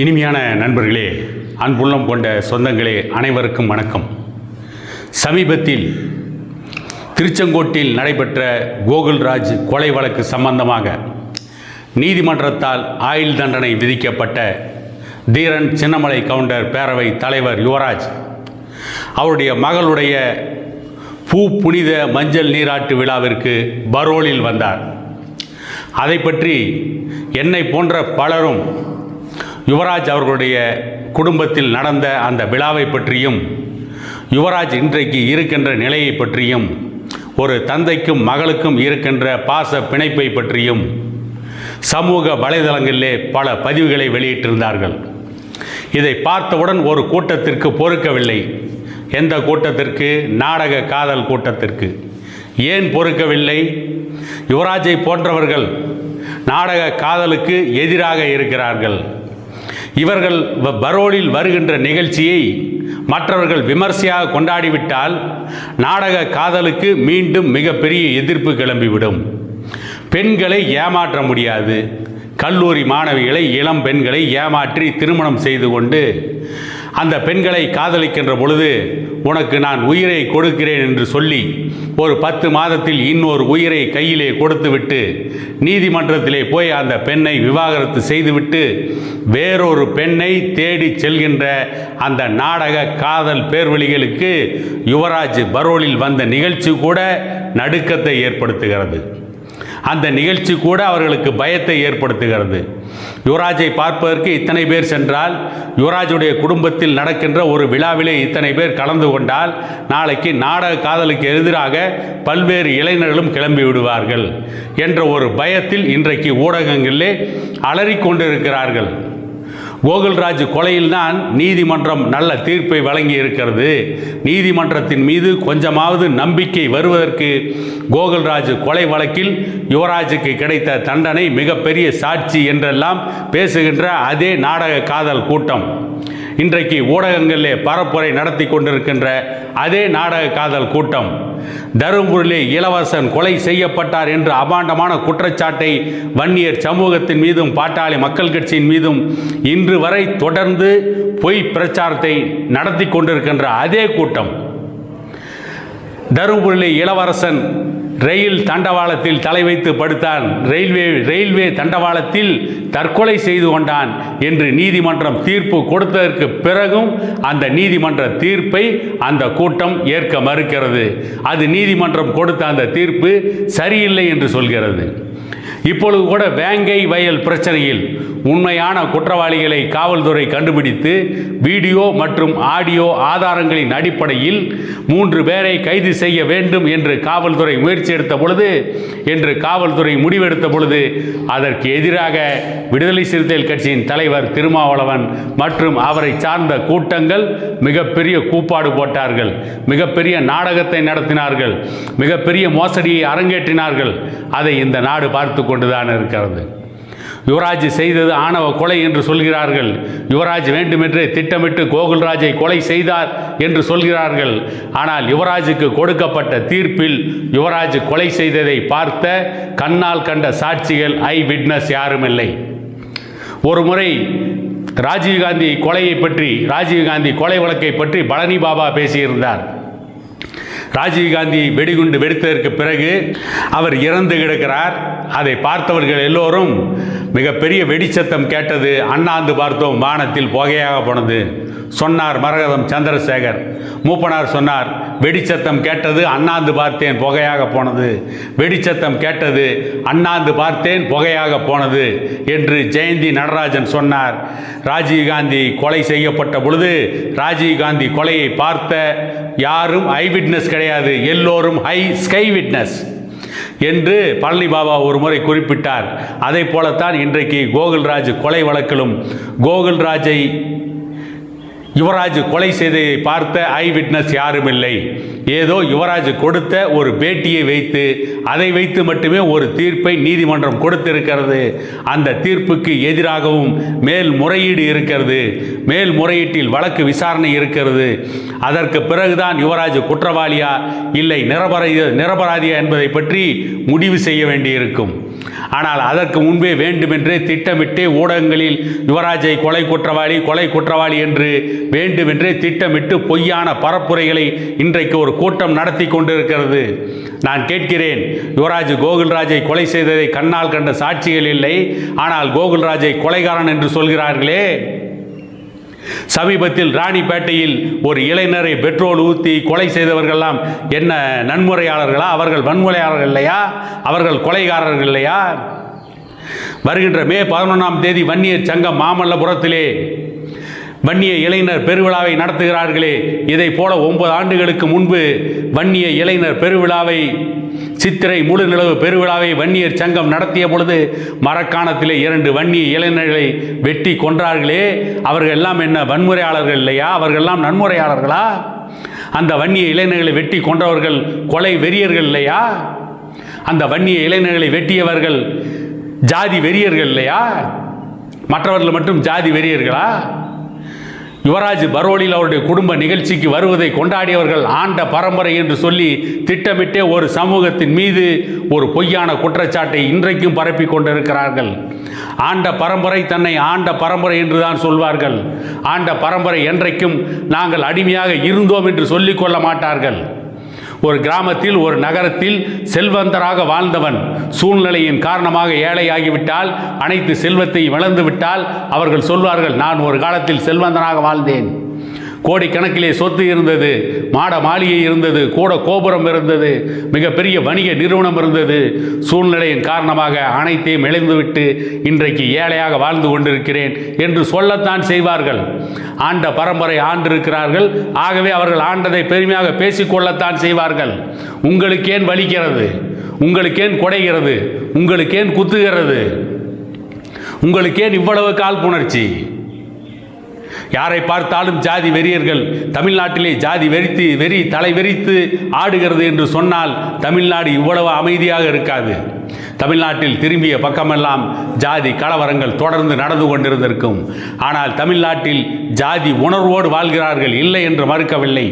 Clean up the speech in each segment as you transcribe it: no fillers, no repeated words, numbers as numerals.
இனிமையான நண்பர்களே, அன்புள்ளம் கொண்ட சொந்தங்களே, அனைவருக்கும் வணக்கம். சமீபத்தில் திருச்செங்கோட்டில் நடைபெற்ற கோகுல்ராஜ் கொலை வழக்கு சம்பந்தமாக நீதிமன்றத்தால் ஆயுள் தண்டனை விதிக்கப்பட்ட தீரன் சின்னமலை கவுண்டர் பேரவை தலைவர் யுவராஜ் அவருடைய மகளுடைய புனித மஞ்சள் நீராட்டு விழாவிற்கு பரோலில் வந்தார். அதை பற்றி என்னை போன்ற பலரும் யுவராஜ் அவர்களுடைய குடும்பத்தில் நடந்த அந்த விழாவை பற்றியும், யுவராஜ் இன்றைக்கு இருக்கின்ற நிலையை பற்றியும், ஒரு தந்தைக்கும் மகளுக்கும் இருக்கின்ற பாச பிணைப்பை பற்றியும் சமூக வலைதளங்களிலே பல பதிவுகளை வெளியிட்டிருந்தார்கள். இதை பார்த்தவுடன் ஒரு கூட்டத்திற்கு பொறுக்கவில்லை. எந்த கூட்டத்திற்கு? நாடக காதல் கூட்டத்திற்கு. ஏன் பொறுக்கவில்லை? யுவராஜை போன்றவர்கள் நாடக காதலுக்கு எதிராக இருக்கிறார்கள். இவர்கள் பரோலில் வருகின்ற நிகழ்ச்சியை மற்றவர்கள் விமர்சையாக கொண்டாடிவிட்டால் நாடக காதலுக்கு மீண்டும் மிகப்பெரிய எதிர்ப்பு கிளம்பிவிடும். பெண்களை ஏமாற்ற முடியாது. கல்லூரி மாணவிகளை, இளம் பெண்களை ஏமாற்றி திருமணம் செய்து கொண்டு அந்த பெண்களை காதலிக்கின்ற பொழுது உனக்கு நான் உயிரை கொடுக்கிறேன் என்று சொல்லி ஒரு 10 மாதத்தில் இன்னொரு உயிரை கையிலே கொடுத்துவிட்டு நீதிமன்றத்திலே போய் அந்த பெண்ணை விவாகரத்து செய்துவிட்டு வேறொரு பெண்ணை தேடி செல்கின்ற அந்த நாடக காதல் பேர்வழிகளுக்கு யுவராஜ் பரோலில் வந்த நிகழ்ச்சி கூட நடுக்கத்தை ஏற்படுத்துகிறது. அந்த நிகழ்ச்சி கூட அவர்களுக்கு பயத்தை ஏற்படுத்துகிறது. யுவராஜை பார்ப்பதற்கு இத்தனை பேர் சென்றால், யுவராஜுடைய குடும்பத்தில் நடக்கின்ற ஒரு விழாவிலே இத்தனை பேர் கலந்து கொண்டால் நாளைக்கு நாடக காதலுக்கு எதிராக பல்வேறு இளைஞர்களும் கிளம்பி விடுவார்கள் என்ற ஒரு பயத்தில் இன்றைக்கு ஊடகங்களிலே அலறிக்கொண்டிருக்கிறார்கள். கோகுல்ராஜ் கொலையில்தான் நீதிமன்றம் நல்ல தீர்ப்பை வழங்கி இருக்கிறது. நீதிமன்றத்தின் மீது கொஞ்சமாவது நம்பிக்கை வருவதற்கு கோகுல்ராஜ் கொலை வழக்கில் யுவராஜுக்கு கிடைத்த தண்டனை மிகப்பெரிய சாட்சி என்றெல்லாம் பேசுகின்ற அதே நாடக காதல் கூட்டம் இன்றைக்கு ஊடகங்களிலே பரப்புரை நடத்தி கொண்டிருக்கின்ற அதே நாடக காதல் கூட்டம் தருமபுரியிலே இளவரசன் கொலை செய்யப்பட்டார் என்று அபாண்டமான குற்றச்சாட்டை வன்னியர் சமூகத்தின் மீதும் பாட்டாளி மக்கள் கட்சியின் மீதும் இன்று வரை தொடர்ந்து பொய் பிரச்சாரத்தை நடத்தி கொண்டிருக்கின்ற அதே கூட்டம் தருமபுரியிலே இளவரசன் ரயில் தண்டவாளத்தில் தலை வைத்து படுத்தான், ரயில்வே தண்டவாளத்தில் தற்கொலை செய்து கொண்டான் என்று நீதிமன்றம் தீர்ப்பு கொடுத்ததற்கு பிறகும் அந்த நீதிமன்ற தீர்ப்பை அந்த கூட்டம் ஏற்க மறுக்கிறது. அது நீதிமன்றம் கொடுத்த அந்த தீர்ப்பு சரியில்லை என்று சொல்கிறது. இப்பொழுது கூட வேங்கை வயல் பிரச்சனையில் உண்மையான குற்றவாளிகளை காவல்துறை கண்டுபிடித்து வீடியோ மற்றும் ஆடியோ ஆதாரங்களின் அடிப்படையில் 3 பேரை கைது செய்ய வேண்டும் என்று காவல்துறை முயற்சி எடுத்த பொழுது, என்று காவல்துறை முடிவெடுத்த பொழுது அதற்கு எதிராக விடுதலை சிறுத்தைகள் கட்சியின் தலைவர் திருமாவளவன் மற்றும் அவரை சார்ந்த கூட்டங்கள் மிகப்பெரிய கூப்பாடு போட்டார்கள். மிகப்பெரிய நாடகத்தை நடத்தினார்கள். மிகப்பெரிய மோசடியை அரங்கேற்றினார்கள். அதை இந்த நாடு பார்த்து கொண்டுதான் இருக்கிறது. யுவராஜ் செய்தது ஆணவ கொலை என்று சொல்கிறார்கள். யுவராஜ் வேண்டுமென்றே திட்டமிட்டு கோகுல்ராஜை கொலை செய்தார் என்று சொல்கிறார்கள். ஆனால் யுவராஜுக்கு கொடுக்கப்பட்ட தீர்ப்பில் யுவராஜ் கொலை செய்ததை பார்த்த கண்ணால் கண்ட சாட்சிகள், ஐ விட்னஸ் யாரும் இல்லை. ஒரு முறை ராஜீவ்காந்தி கொலையை பற்றி, ராஜீவ்காந்தி கொலை வழக்கை பற்றி பழனி பாபா பேசியிருந்தார். ராஜீவ்காந்தி வெடிகுண்டு வெடித்ததற்கு பிறகு அவர் இறந்து கிடக்கிறார். அதை பார்த்தவர்கள் எல்லோரும் மிகப்பெரிய வெடிச்சத்தம் கேட்டது, அண்ணாந்து பார்த்தோம் வானத்தில் புகையாக போனது சொன்னார் மரகதம் சந்திரசேகர். மூப்பனார் சொன்னார், வெடிச்சத்தம் கேட்டது, அண்ணாந்து பார்த்தேன் புகையாக போனது. வெடிச்சத்தம் கேட்டது, அண்ணாந்து பார்த்தேன் புகையாக போனது என்று ஜெயந்தி நடராஜன் சொன்னார். ராஜீவ்காந்தி கொலை செய்யப்பட்ட பொழுது ராஜீவ்காந்தி கொலையை பார்த்த யாரும் ஐ விட்னஸ் கிடையாது, எல்லோரும் ஹை ஸ்கை விட்னஸ் என்று பழனி பாபா ஒரு முறை குறிப்பிட்டார். அதை போலத்தான் இன்றைக்கு கோகுல்ராஜ் கொலை வழக்கிலும் கோகுல்ராஜை யுவராஜ் கொலை செய்ததை பார்த்த ஐ விட்னஸ் யாரும் இல்லை. ஏதோ யுவராஜ் கொடுத்த ஒரு பேட்டியை வைத்து, அதை வைத்து மட்டுமே ஒரு தீர்ப்பை நீதிமன்றம் கொடுத்திருக்கிறது. அந்த தீர்ப்புக்கு எதிராகவும் மேல்முறையீடு இருக்கிறது. மேல்முறையீட்டில் வழக்கு விசாரணை இருக்கிறது. அதற்கு பிறகுதான் யுவராஜ் குற்றவாளியா இல்லை நிரபராதியா என்பதை பற்றி முடிவு செய்ய வேண்டியிருக்கும். ஆனால் அதற்கு முன்பே வேண்டுமென்றே திட்டமிட்டே ஊடகங்களில் யுவராஜை கொலை குற்றவாளி என்று வேண்டுமென்றே திட்டமிட்டு பொய்யான பரப்புரைகளை இன்றைக்கு ஒரு கூட்டம் நடத்தி கொண்டிருக்கிறது. நான் கேட்கிறேன், யுவராஜ் கோகுல்ராஜை கொலை செய்ததை கண்ணால் கண்ட சாட்சிகள் இல்லை, ஆனால் கோகுல்ராஜை கொலைகாரன் என்று சொல்கிறார்களே. சமீபத்தில் ராணிப்பேட்டையில் ஒரு இளைஞரை பெட்ரோல் ஊற்றி கொலை செய்தவர்கள்லாம் என்ன நன்முறையாளர்களா? அவர்கள் வன்முறையாளர்கள் இல்லையா? அவர்கள் கொலைகாரர்கள் இல்லையா? வருகின்ற மே 11ஆம் தேதி வன்னியர் சங்கம் மாமல்லபுரத்திலே வன்னிய இளைஞர் பெருவிழாவை நடத்துகிறார்களே. இதை போல 9 ஆண்டுகளுக்கு முன்பு வன்னிய இளைஞர் பெருவிழாவை, சித்திரை முழு நிலவு பெருவிழாவை வன்னியர் சங்கம் நடத்திய பொழுது மரக்காணத்திலே 2 வன்னிய இளைஞர்களை வெட்டி கொன்றார்களே. அவர்கள் எல்லாம் என்ன வன்முறையாளர்கள் இல்லையா? அவர்கள் எல்லாம் நன்முறையாளர்களா? அந்த வன்னிய இளைஞர்களை வெட்டி கொன்றவர்கள் கொலை வெறியர்கள் இல்லையா? அந்த வன்னிய இளைஞர்களை வெட்டியவர்கள் ஜாதி வெறியர்கள் இல்லையா? மற்றவர்கள் மட்டும் ஜாதி வெறியர்களா? யுவராஜ் பரோலில் அவருடைய குடும்ப நிகழ்ச்சிக்கு வருவதை கொண்டாடியவர்கள் ஆண்ட பரம்பரை என்று சொல்லி திட்டமிட்டே ஒரு சமூகத்தின் மீது ஒரு பொய்யான குற்றச்சாட்டை இன்றைக்கும் பரப்பி கொண்டிருக்கிறார்கள். ஆண்ட பரம்பரை தன்னை ஆண்ட பரம்பரை என்று தான் சொல்வார்கள். ஆண்ட பரம்பரை என்றைக்கும் நாங்கள் அடிமையாக இருந்தோம் என்று சொல்லிக் கொள்ள மாட்டார்கள். ஒரு கிராமத்தில், ஒரு நகரத்தில் செல்வந்தராக வாழ்ந்தவன் சூழ்நிலையின் காரணமாக ஏழையாகிவிட்டால், அனைத்து செல்வத்தையும் இழந்து விட்டால் அவர்கள் சொல்வார்கள், நான் ஒரு காலத்தில் செல்வந்தனாக வாழ்ந்தேன், கோடிக்கணக்கிலே சொத்து இருந்தது, மாட மாளிகை இருந்தது, கூட கோபுரம் இருந்தது, மிகப்பெரிய வணிக நிறுவனம் இருந்தது, சூழ்நிலையின் காரணமாக அனைத்தையும் இழந்துவிட்டு இன்றைக்கு ஏழையாக வாழ்ந்து கொண்டிருக்கிறேன் என்று சொல்லத்தான் செய்வார்கள். ஆண்ட பரம்பரை ஆண்டிருக்கிறார்கள், ஆகவே அவர்கள் ஆண்டதை பெருமையாக பேசிக்கொள்ளத்தான் செய்வார்கள். உங்களுக்கேன் வலிக்கிறது? உங்களுக்கேன் குடைகிறது? உங்களுக்கேன் குத்துகிறது? உங்களுக்கேன் இவ்வளவு காழ்ப்புணர்ச்சி? யாரை பார்த்தாலும் ஜாதி வெறியர்கள். தமிழ்நாட்டிலே ஜாதி வெறி தலைவெறித்து ஆடுகிறது என்று சொன்னால் தமிழ்நாடு இவ்வளவு அமைதியாக இருக்காது. தமிழ்நாட்டில் திரும்பிய பக்கமெல்லாம் ஜாதி கலவரங்கள் தொடர்ந்து நடந்து கொண்டிருந்திருக்கும். ஆனால் தமிழ்நாட்டில் ஜாதி உணர்வோடு வாழ்கிறார்கள், இல்லை என்று மறுக்கவில்லை.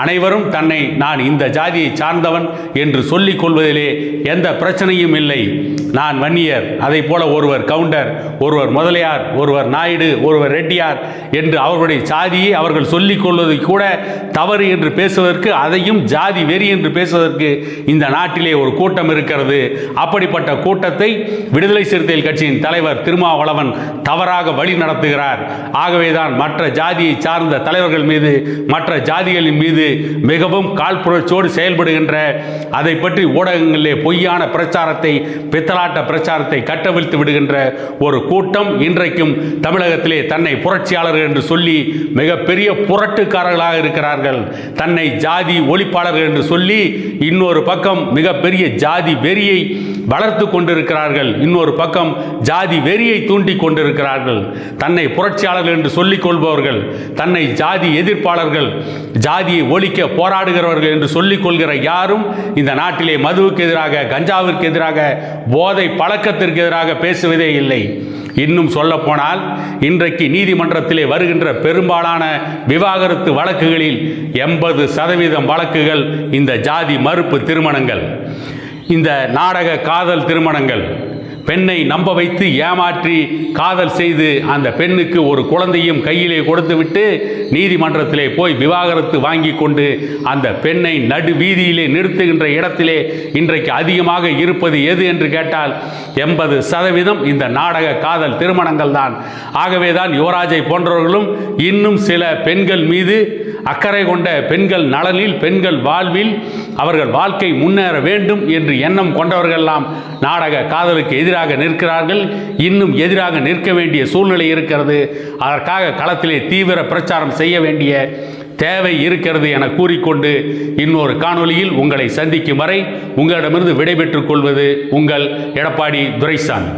அனைவரும் தன்னை நான் இந்த ஜாதியை சார்ந்தவன் என்று சொல்லிக் கொள்வதிலே எந்த பிரச்சனையும் இல்லை. நான் வன்னியர், அதை போல ஒருவர் கவுண்டர், ஒருவர் முதலியார், ஒருவர் நாயுடு, ஒருவர் ரெட்டியார் என்று அவர்களுடைய ஜாதியை அவர்கள் சொல்லிக் கொள்வது கூட தவறு என்று பேசுவதற்கு, அதையும் ஜாதி வெறி என்று பேசுவதற்கு இந்த நாட்டிலே ஒரு கூட்டம் இருக்கிறது. அப்படிப்பட்ட கூட்டத்தை விடுதலை சிறுத்தைகள் கட்சியின் தலைவர் திருமாவளவன் தவறாக வழி நடத்துகிறார். ஆகவேதான் மற்ற ஜாதியை சார்ந்த தலைவர்கள் மீது, மற்ற ஜாதிகளின் மீது மிகவும் காழ்ப்புணர்ச்சியோடு செயல்படுகின்ற, அதை பற்றி ஊடகங்களிலே பொய்யான பிரச்சாரத்தை, பித்தலாட்ட பிரச்சாரத்தை கட்டவிழ்த்து விடுகின்ற ஒரு கூட்டம் இன்றைக்கும் தமிழகத்திலே தன்னை புரட்சியாளர்கள் என்று சொல்லி மிகப்பெரிய புரட்டுக்காரர்களாக இருக்கிறார்கள். தன்னை ஜாதி ஒழிப்பாளர்கள் என்று சொல்லி இன்னொரு பக்கம் மிகப்பெரிய ஜாதி வெறியை வளர்த்து கொண்டிருக்கிறார்கள். இன்னொரு பக்கம் ஜாதி வெறியை தூண்டி கொண்டிருக்கிறார்கள். தன்னை புரட்சியாளர்கள் என்று சொல்லிக் கொள்பவர்கள், தன்னை ஜாதி எதிர்ப்பாளர்கள், ஜாதியை ஒழிக்க போராடுகிறவர்கள் என்று சொல்லிக் கொள்கிற யாரும் இந்த நாட்டிலே மதுவுக்கு எதிராக, கஞ்சாவிற்கு எதிராக, போதை பழக்கத்திற்கு எதிராக பேசுவதே இல்லை. இன்னும் சொல்லப்போனால் இன்றைக்கு நீதிமன்றத்திலே வருகின்ற பெரும்பாலான விவாகரத்து வழக்குகளில் 80% வழக்குகள் இந்த ஜாதி மறுப்பு திருமணங்கள், இந்த நாடக காதல் திருமணங்கள். பெண்ணை நம்ப வைத்து ஏமாற்றி காதல் செய்து அந்த பெண்ணுக்கு ஒரு குழந்தையும் கையிலே கொடுத்துவிட்டு நீதிமன்றத்திலே போய் விவாகரத்து வாங்கி கொண்டு அந்த பெண்ணை நடு வீதியிலே நிறுத்துகின்ற இடத்திலே இன்றைக்கு அதிகமாக இருப்பது எது என்று கேட்டால் 80% இந்த நாடக காதல் திருமணங்கள் தான். ஆகவே தான் யுவராஜை போன்றவர்களும் இன்னும் சில பெண்கள் மீது அக்கறை கொண்ட, பெண்கள் நலனில், பெண்கள் வாழ்வில் அவர்கள் வாழ்க்கை முன்னேற வேண்டும் என்று எண்ணம் கொண்டவர்களெல்லாம் நாடக காதலுக்கு எதிராக நிற்கிறார்கள். இன்னும் எதிராக நிற்க வேண்டிய சூழ்நிலை இருக்கிறது. அதற்காக களத்திலே தீவிர பிரச்சாரம் செய்ய வேண்டிய தேவை இருக்கிறது என கூறிக்கொண்டு இன்னொரு காணொளியில் உங்களை சந்திக்கும் வரை உங்களிடமிருந்து விடைபெற்றுக் கொள்வது உங்கள் எடப்பாடி துரைசாமி.